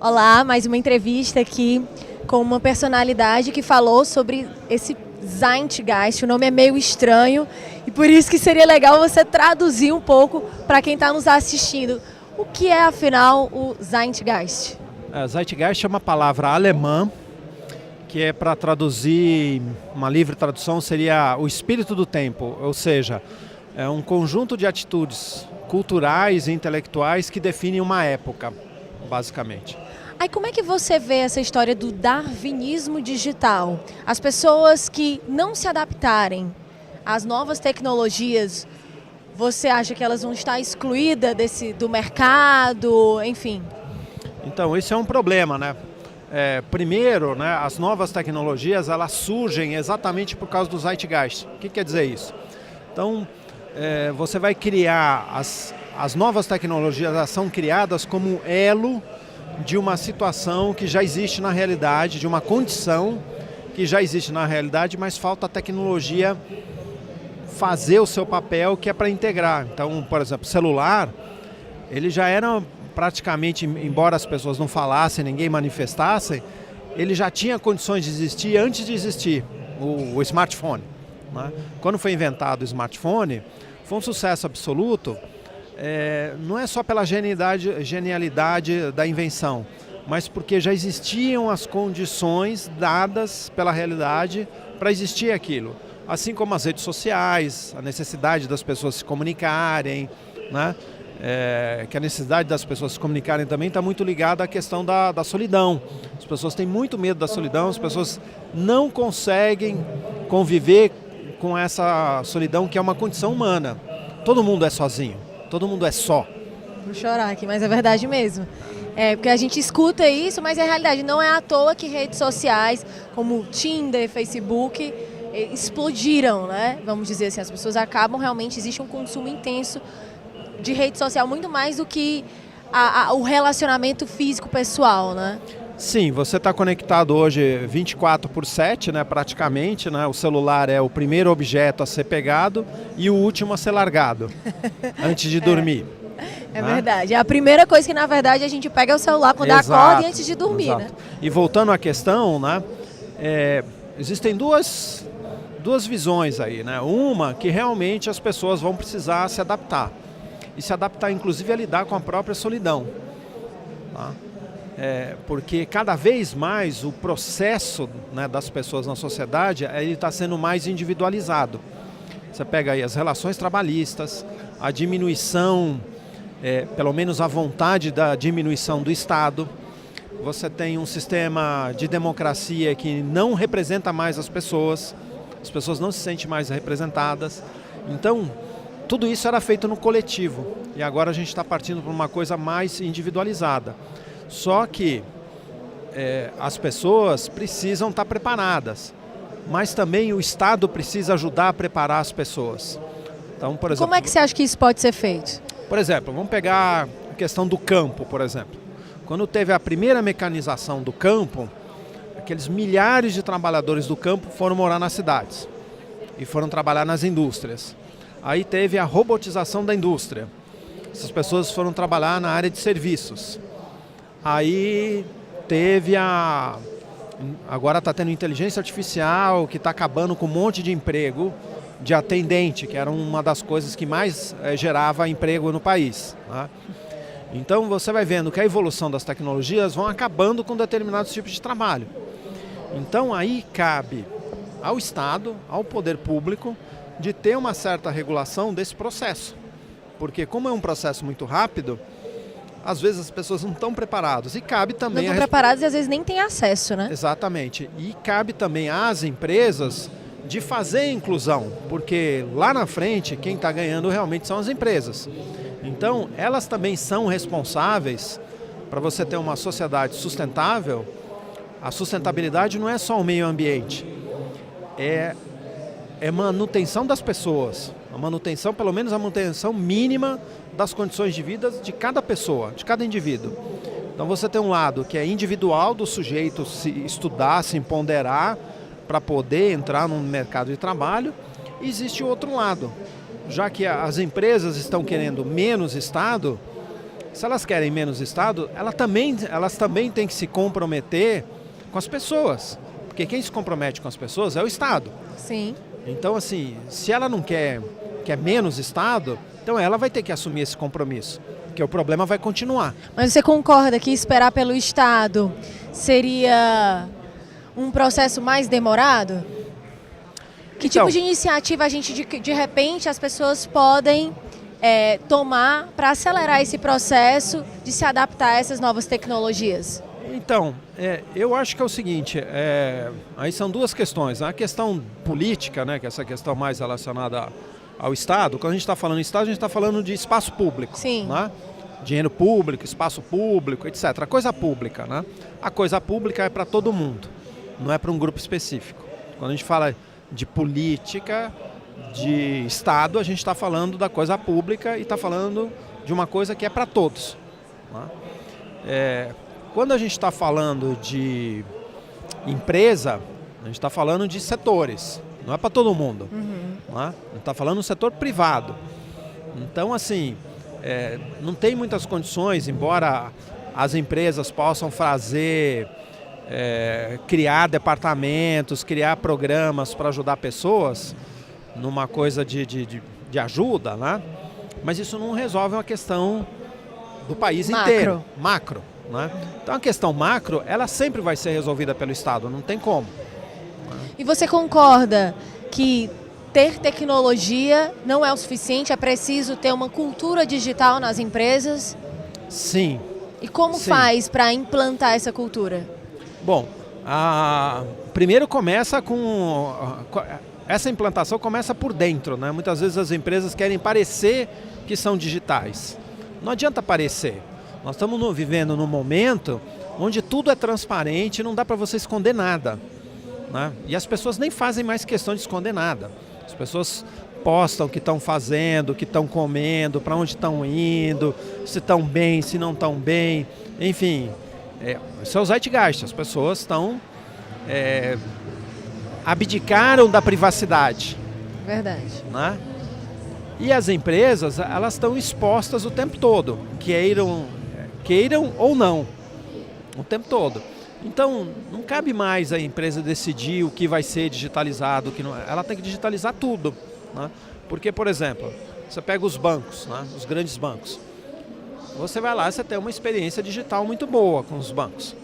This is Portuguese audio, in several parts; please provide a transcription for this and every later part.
Olá, mais uma entrevista aqui com uma personalidade que falou sobre esse Zeitgeist. O nome é meio estranho e por isso que seria legal você traduzir um pouco para quem está nos assistindo. O que é, afinal, o Zeitgeist? Zeitgeist é uma palavra alemã que é, para traduzir, uma livre tradução, seria o espírito do tempo, ou seja, é um conjunto de atitudes culturais e intelectuais que definem uma época, basicamente. Aí como é que você vê essa história do darwinismo digital? As pessoas que não se adaptarem às novas tecnologias, você acha que elas vão estar excluídas do mercado, enfim? Então, isso é um problema, né? Primeiro, né, as novas tecnologias, elas surgem exatamente por causa do Zeitgeist. O que quer dizer isso? Então, você vai criar, as novas tecnologias, elas são criadas como elo de uma situação que já existe na realidade, de uma condição que já existe na realidade, mas falta a tecnologia fazer o seu papel, que é para integrar. Então, por exemplo, o celular, ele já era praticamente, embora as pessoas não falassem, ninguém manifestasse, ele já tinha condições de existir antes de existir o smartphone, né? Quando foi inventado o smartphone, foi um sucesso absoluto. Não é só pela genialidade da invenção, mas porque já existiam as condições dadas pela realidade para existir aquilo. Assim como as redes sociais, a necessidade das pessoas se comunicarem, né? Que a necessidade das pessoas se comunicarem também está muito ligada à questão da solidão. As pessoas têm muito medo da solidão, as pessoas não conseguem conviver com essa solidão, que é uma condição humana. Todo mundo é sozinho. Todo mundo é só. Vou chorar aqui, mas é verdade mesmo. Porque a gente escuta isso, mas é realidade. Não é à toa que redes sociais como Tinder, Facebook explodiram, né? Vamos dizer assim, as pessoas acabam realmente, existe um consumo intenso de rede social, muito mais do que o relacionamento físico pessoal, né? Sim, você está conectado hoje 24/7, né, praticamente, né? O celular é o primeiro objeto a ser pegado e o último a ser largado, antes de dormir. É né? verdade. É a primeira coisa que, na verdade, a gente pega é o celular quando acorda e antes de dormir, exato. né? E voltando à questão, né, existem duas visões aí, né? Uma que realmente as pessoas vão precisar se adaptar. E se adaptar, inclusive, a lidar com a própria solidão. Tá? Porque cada vez mais o processo, né, das pessoas na sociedade ele está sendo mais individualizado. Você pega aí as relações trabalhistas, a diminuição, pelo menos a vontade da diminuição do Estado. Você tem um sistema de democracia que não representa mais as pessoas não se sentem mais representadas. Então, tudo isso era feito no coletivo e agora a gente está partindo para uma coisa mais individualizada. Só que as pessoas precisam estar preparadas, mas também o Estado precisa ajudar a preparar as pessoas. Então, por exemplo, como é que você acha que isso pode ser feito? Por exemplo, vamos pegar a questão do campo, por exemplo. Quando teve a primeira mecanização do campo, aqueles milhares de trabalhadores do campo foram morar nas cidades e foram trabalhar nas indústrias. Aí teve a robotização da indústria. Essas pessoas foram trabalhar na área de serviços. Aí teve agora está tendo inteligência artificial que está acabando com um monte de emprego de atendente, que era uma das coisas que mais gerava emprego no país, né? Então você vai vendo que a evolução das tecnologias vão acabando com determinados tipos de trabalho. Então aí cabe ao Estado, ao poder público, de ter uma certa regulação desse processo. Porque como é um processo muito rápido, às vezes as pessoas não estão preparadas. E cabe também... Não estão preparadas e às vezes nem têm acesso, né? Exatamente. E cabe também às empresas de fazer a inclusão, porque lá na frente quem está ganhando realmente são as empresas. Então elas também são responsáveis para você ter uma sociedade sustentável. A sustentabilidade não é só o meio ambiente, é manutenção das pessoas, a manutenção, pelo menos a manutenção mínima das condições de vida de cada pessoa, de cada indivíduo. Então você tem um lado que é individual do sujeito se estudar, se empoderar para poder entrar no mercado de trabalho, e existe o outro lado. Já que as empresas estão querendo menos Estado, se elas querem menos Estado, elas também têm que se comprometer com as pessoas. Porque quem se compromete com as pessoas é o Estado. Sim. Então, assim, se ela não quer menos Estado, então ela vai ter que assumir esse compromisso, porque o problema vai continuar. Mas você concorda que esperar pelo Estado seria um processo mais demorado? Que Então, tipo de iniciativa a gente, de repente, as pessoas podem tomar para acelerar esse processo de se adaptar a essas novas tecnologias? Então, eu acho que é o seguinte, aí são duas questões. A questão política, né, que é essa questão mais relacionada ao Estado. Quando a gente está falando em Estado, a gente está falando de espaço público. Sim. Né? Dinheiro público, espaço público, etc. A coisa pública, né? A coisa pública é para todo mundo, não é para um grupo específico. Quando a gente fala de política, de Estado, a gente está falando da coisa pública e está falando de uma coisa que é para todos. Né? Quando a gente está falando de empresa, a gente está falando de setores, não é para todo mundo. Uhum. Né? A gente está falando do setor privado. Então, assim, não tem muitas condições, embora as empresas possam fazer, criar departamentos, criar programas para ajudar pessoas numa coisa de ajuda, né? Mas isso não resolve uma questão do país inteiro. Macro. Né? Então a questão macro, ela sempre vai ser resolvida pelo Estado, não tem como. E você concorda que ter tecnologia não é o suficiente, é preciso ter uma cultura digital nas empresas? Sim. E como faz para implantar essa cultura? Bom, primeiro começa essa implantação começa por dentro, né? Muitas vezes as empresas querem parecer que são digitais. Não adianta parecer. Nós estamos vivendo num momento onde tudo é transparente, não dá para você esconder nada. Né? E as pessoas nem fazem mais questão de esconder nada. As pessoas postam o que estão fazendo, o que estão comendo, para onde estão indo, se estão bem, se não estão bem. Enfim, isso é o zeitgeist. As pessoas estão abdicaram da privacidade. Verdade. Né? E as empresas, elas estão expostas o tempo todo, queiram ou não, o tempo todo. Então, não cabe mais a empresa decidir o que vai ser digitalizado, o que não. Ela tem que digitalizar tudo. Né? Porque, por exemplo, você pega os bancos, né? Os grandes bancos. Você vai lá, você tem uma experiência digital muito boa com os bancos.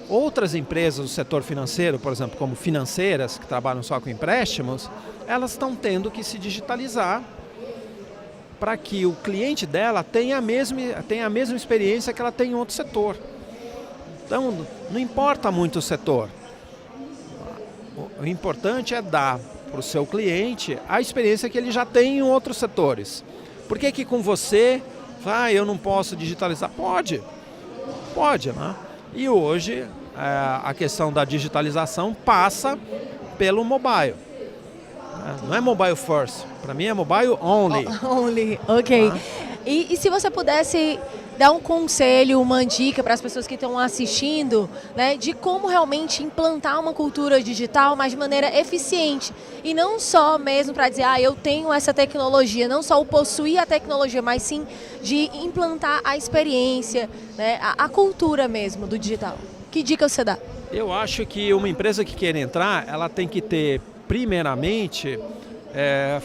Outras empresas do setor financeiro, por exemplo, como financeiras, que trabalham só com empréstimos, elas estão tendo que se digitalizar para que o cliente dela tenha a mesma experiência que ela tem em outro setor. Então, não importa muito o setor. O importante é dar para o seu cliente a experiência que ele já tem em outros setores. Por que que com você, eu não posso digitalizar? Pode, né? E hoje, a questão da digitalização passa pelo mobile. Não é mobile first, para mim é mobile only. Only, ok. E se você pudesse dar um conselho, uma dica para as pessoas que estão assistindo, né, de como realmente implantar uma cultura digital, mas de maneira eficiente. E não só mesmo para dizer, eu tenho essa tecnologia, não só o possuir a tecnologia, mas sim de implantar a experiência, né, a cultura mesmo do digital. Que dica você dá? Eu acho que uma empresa que queira entrar, ela tem que ter, primeiramente,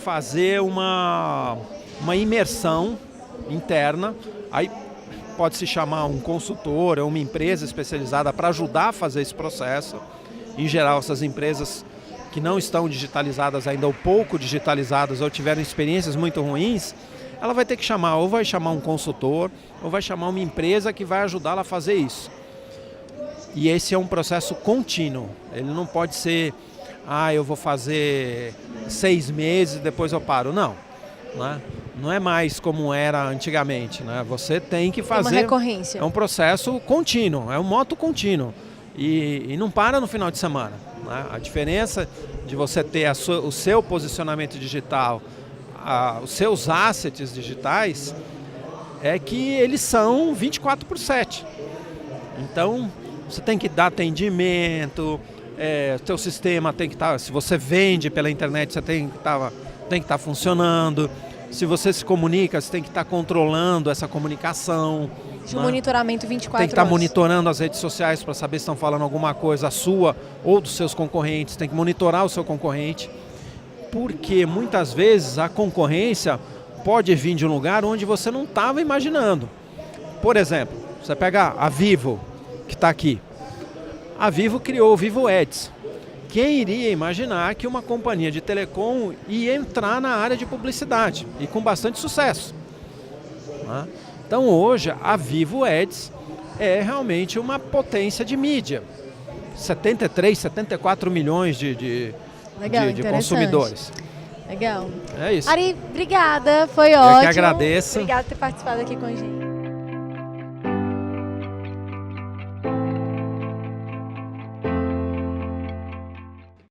fazer uma imersão interna. Aí pode se chamar um consultor ou uma empresa especializada para ajudar a fazer esse processo. Em geral, essas empresas que não estão digitalizadas ainda ou pouco digitalizadas ou tiveram experiências muito ruins, ela vai ter que chamar, ou vai chamar um consultor, ou vai chamar uma empresa que vai ajudá-la a fazer isso. E esse é um processo contínuo. Ele não pode ser, eu vou fazer 6 meses e depois eu paro. Não. Né? Não é mais como era antigamente, né? Você tem que fazer... Uma recorrência. É um processo contínuo, é um moto contínuo. E não para no final de semana. Né? A diferença de você ter o seu posicionamento digital, os seus assets digitais, é que eles são 24/7. Então, você tem que dar atendimento, o seu sistema tem que estar... Se você vende pela internet, você tem que estar funcionando. Se você se comunica, você tem que estar controlando essa comunicação. De monitoramento 24 Tem que estar horas. monitorando as redes sociais para saber se estão falando alguma coisa sua ou dos seus concorrentes. Tem que monitorar o seu concorrente. Porque muitas vezes a concorrência pode vir de um lugar onde você não estava imaginando. Por exemplo, você pega a Vivo, que está aqui. A Vivo criou o Vivo Ads. Quem iria imaginar que uma companhia de telecom ia entrar na área de publicidade e com bastante sucesso, né? Então hoje a Vivo Ads é realmente uma potência de mídia. 73, 74 milhões de consumidores. Legal. É isso. Ari, obrigada, foi ótimo. Eu que agradeço. Obrigada por ter participado aqui com a gente.